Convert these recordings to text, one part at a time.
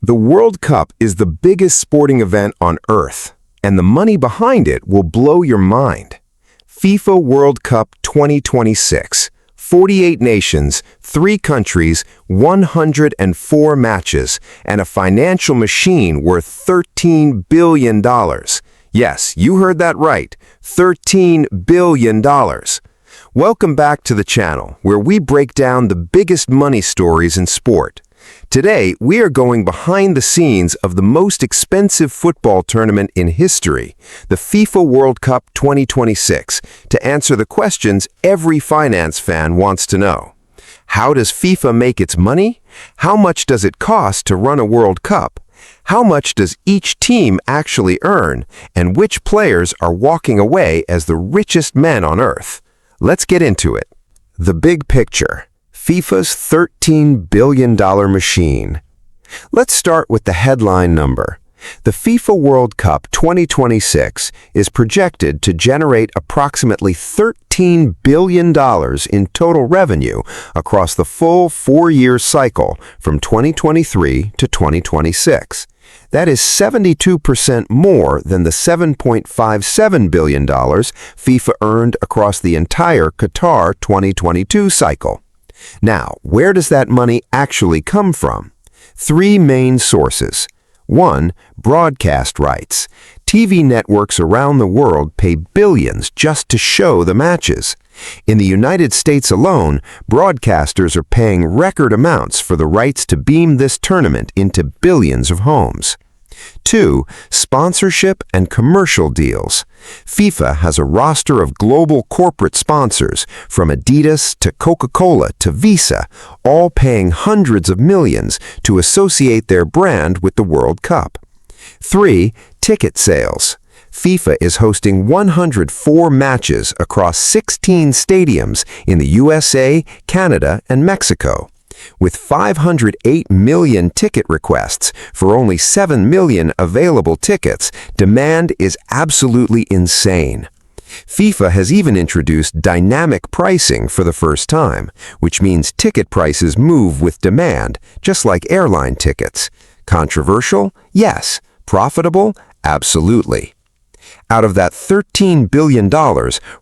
The World Cup is the biggest sporting event on Earth, and the money behind it will blow your mind. FIFA World Cup 2026, 48 nations, 3 countries, 104 matches, and a financial machine worth $13 billion. Yes, you heard that right, $13 billion. Welcome back to the channel, where we break down the biggest money stories in sport. Today, we are going behind the scenes of the most expensive football tournament in history, the FIFA World Cup 2026, to answer the questions every finance fan wants to know. How does FIFA make its money? How much does it cost to run a World Cup? How much does each team actually earn? And which players are walking away as the richest men on Earth? Let's get into it. The big picture. FIFA's $13 billion machine. Let's start with the headline number. The FIFA World Cup 2026 is projected to generate approximately $13 billion in total revenue across the full 4-year cycle from 2023 to 2026. That is 72% more than the $7.57 billion FIFA earned across the entire Qatar 2022 cycle. Now, where does that money actually come from? 3 main sources. 1. Broadcast rights. TV networks around the world pay billions just to show the matches. In the United States alone, broadcasters are paying record amounts for the rights to beam this tournament into billions of homes. 2. Sponsorship and commercial deals. FIFA has a roster of global corporate sponsors, from Adidas to Coca-Cola to Visa, all paying hundreds of millions to associate their brand with the World Cup. 3. Ticket sales. FIFA is hosting 104 matches across 16 stadiums in the USA, Canada, and Mexico. With 508 million ticket requests for only 7 million available tickets, demand is absolutely insane. FIFA has even introduced dynamic pricing for the first time, which means ticket prices move with demand, just like airline tickets. Controversial? Yes. Profitable? Absolutely. Out of that $13 billion,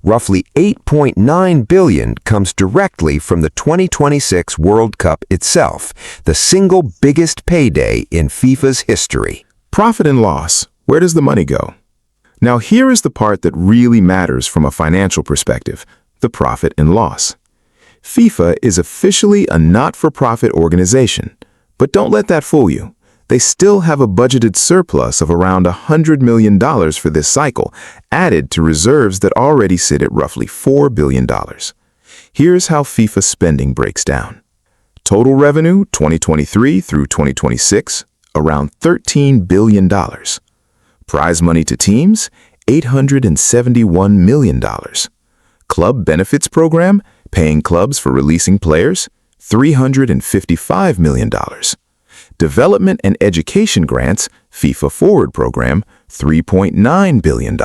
roughly $8.9 billion comes directly from the 2026 World Cup itself, the single biggest payday in FIFA's history. Profit and loss. Where does the money go? Now here is the part that really matters from a financial perspective, the profit and loss. FIFA is officially a not-for-profit organization, but don't let that fool you. They still have a budgeted surplus of around $100 million for this cycle, added to reserves that already sit at roughly $4 billion. Here's how FIFA spending breaks down. Total revenue 2023 through 2026, around $13 billion. Prize money to teams, $871 million. Club benefits program, paying clubs for releasing players, $355 million. Development and education grants, FIFA Forward program, $3.9 billion.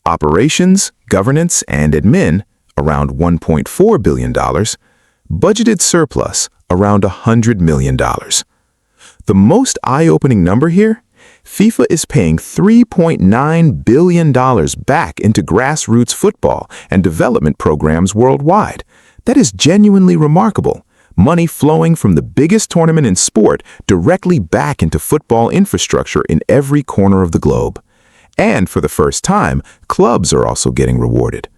Operations, governance, and admin, around $1.4 billion. Budgeted surplus, around $100 million. The most eye-opening number here? FIFA is paying $3.9 billion back into grassroots football and development programs worldwide. That is genuinely remarkable. Money flowing from the biggest tournament in sport directly back into football infrastructure in every corner of the globe. And for the first time, clubs are also getting rewarded.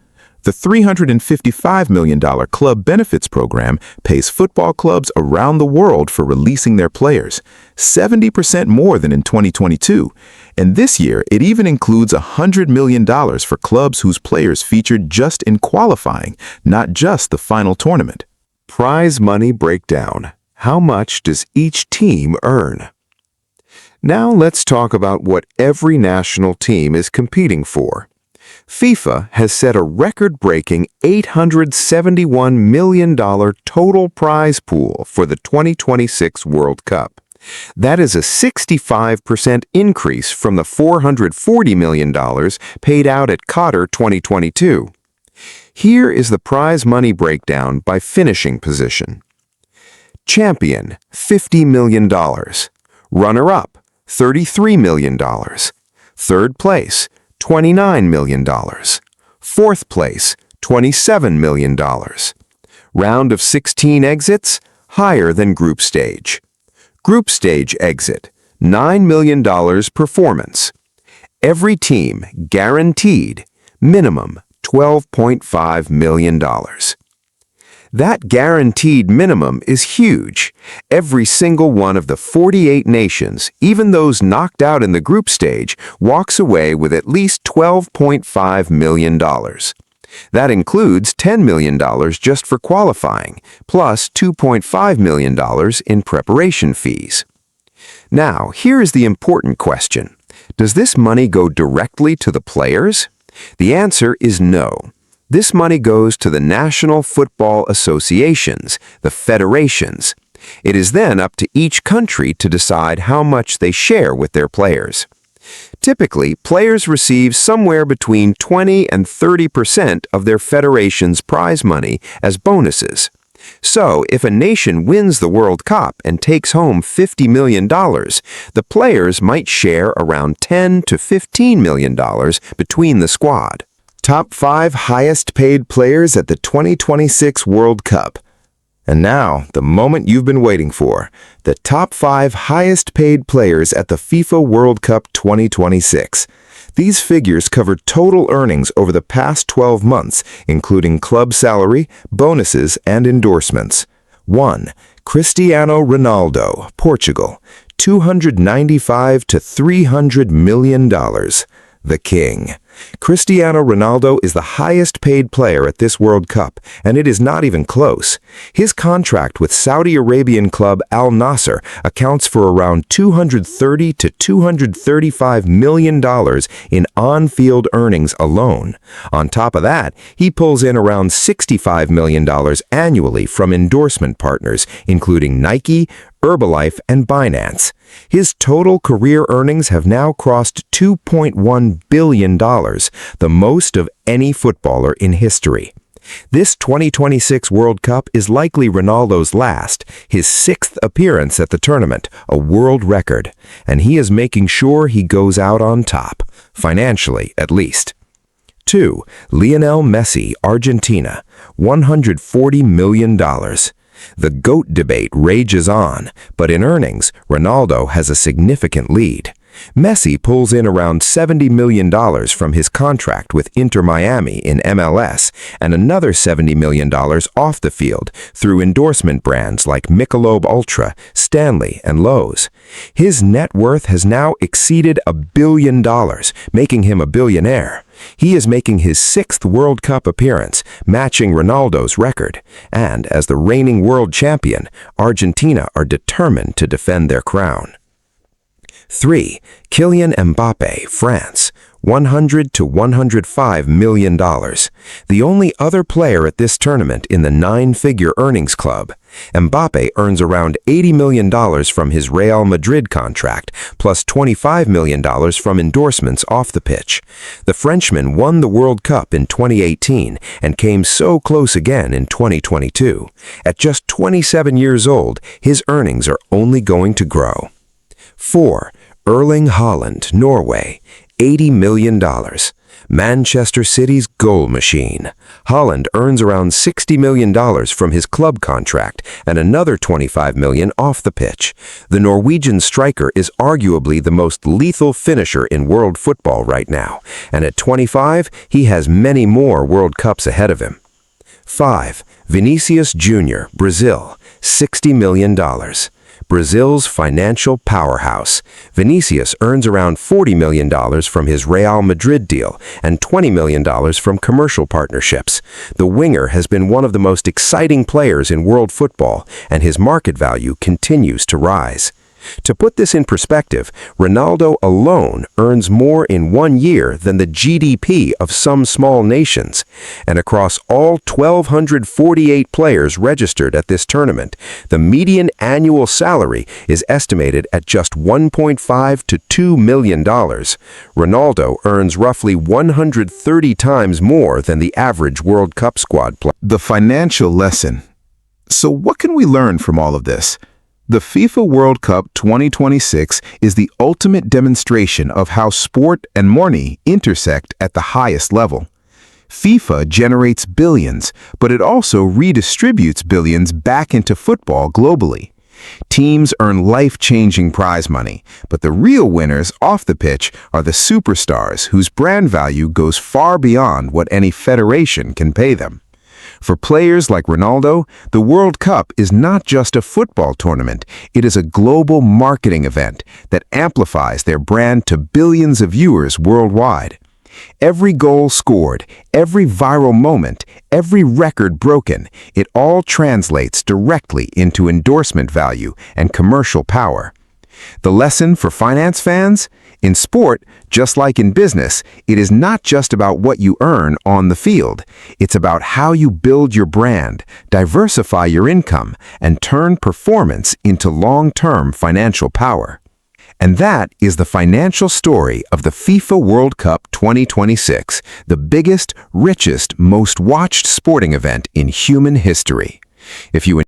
The $355 million club benefits program pays football clubs around the world for releasing their players, 70% more than in 2022. And this year, it even includes $100 million for clubs whose players featured just in qualifying, not just the final tournament. Prize money breakdown. How much does each team earn? Now let's talk about what every national team is competing for. FIFA has set a record-breaking $871 million total prize pool for the 2026 World Cup. That is a 65% increase from the $440 million paid out at Qatar 2022. Here is the prize money breakdown by finishing position. Champion, $50 million. Runner-up, $33 million. Third place, $29 million. Fourth place, $27 million. Round of 16 exits, higher than group stage. Group stage exit, $9 million performance. Every team guaranteed minimum $12.5 million. That guaranteed minimum is huge. Every single one of the 48 nations, even those knocked out in the group stage, walks away with at least $12.5 million. That includes $10 million just for qualifying, plus $2.5 million in preparation fees. Now, here is the important question. Does this money go directly to the players? The answer is no. This money goes to the national football associations, the federations. It is then up to each country to decide how much they share with their players. Typically, players receive somewhere between 20 and 30% of their federation's prize money as bonuses. So, if a nation wins the World Cup and takes home $50 million, the players might share around $10 to $15 million between the squad. Top 5 highest paid players at the 2026 World Cup. And now, the moment you've been waiting for, the top 5 highest paid players at the FIFA World Cup 2026. These figures cover total earnings over the past 12 months, including club salary, bonuses, and endorsements. 1. Cristiano Ronaldo, Portugal, $295 to $300 million. The King. Cristiano Ronaldo is the highest paid player at this World Cup, and it is not even close. His contract with Saudi Arabian club Al Nassr accounts for around $230 to $235 million in on-field earnings alone. On top of that, he pulls in around $65 million annually from endorsement partners, including Nike, Herbalife, and Binance. His total career earnings have now crossed $2.1 billion, the most of any footballer in history. This 2026 World Cup is likely Ronaldo's last, his 6th appearance at the tournament, a world record, and he is making sure he goes out on top, financially at least. 2. Lionel Messi, Argentina, $140 million. The GOAT debate rages on, but in earnings, Ronaldo has a significant lead. Messi pulls in around $70 million from his contract with Inter Miami in MLS and another $70 million off the field through endorsement brands like Michelob Ultra, Stanley, and Lowe's. His net worth has now exceeded $1 billion, making him a billionaire. He is making his 6th World Cup appearance, matching Ronaldo's record, and as the reigning world champion, Argentina are determined to defend their crown. 3. Kylian Mbappe, France, $100 to $105 million. The only other player at this tournament in the 9-figure earnings club. Mbappe earns around $80 million from his Real Madrid contract, plus $25 million from endorsements off the pitch. The Frenchman won the World Cup in 2018 and came so close again in 2022. At just 27 years old, his earnings are only going to grow. 4. Erling Haaland, Norway, $80 million. Manchester City's goal machine. Haaland earns around $60 million from his club contract and another $25 million off the pitch. The Norwegian striker is arguably the most lethal finisher in world football right now, and at 25, he has many more World Cups ahead of him. 5. Vinicius Jr., Brazil, $60 million. Brazil's financial powerhouse. Vinicius earns around $40 million from his Real Madrid deal and $20 million from commercial partnerships. The winger has been one of the most exciting players in world football, and his market value continues to rise. To put this in perspective, Ronaldo alone earns more in 1 year than the GDP of some small nations. And across all 1,248 players registered at this tournament, the median annual salary is estimated at just $1.5 to $2 million. Ronaldo earns roughly 130 times more than the average World Cup squad player. The financial lesson. So what can we learn from all of this? The FIFA World Cup 2026 is the ultimate demonstration of how sport and money intersect at the highest level. FIFA generates billions, but it also redistributes billions back into football globally. Teams earn life-changing prize money, but the real winners off the pitch are the superstars whose brand value goes far beyond what any federation can pay them. For players like Ronaldo, the World Cup is not just a football tournament, it is a global marketing event that amplifies their brand to billions of viewers worldwide. Every goal scored, every viral moment, every record broken, it all translates directly into endorsement value and commercial power. The lesson for finance fans? In sport, just like in business, it is not just about what you earn on the field. It's about how you build your brand, diversify your income, and turn performance into long-term financial power. And that is the financial story of the FIFA World Cup 2026, the biggest, richest, most watched sporting event in human history. If you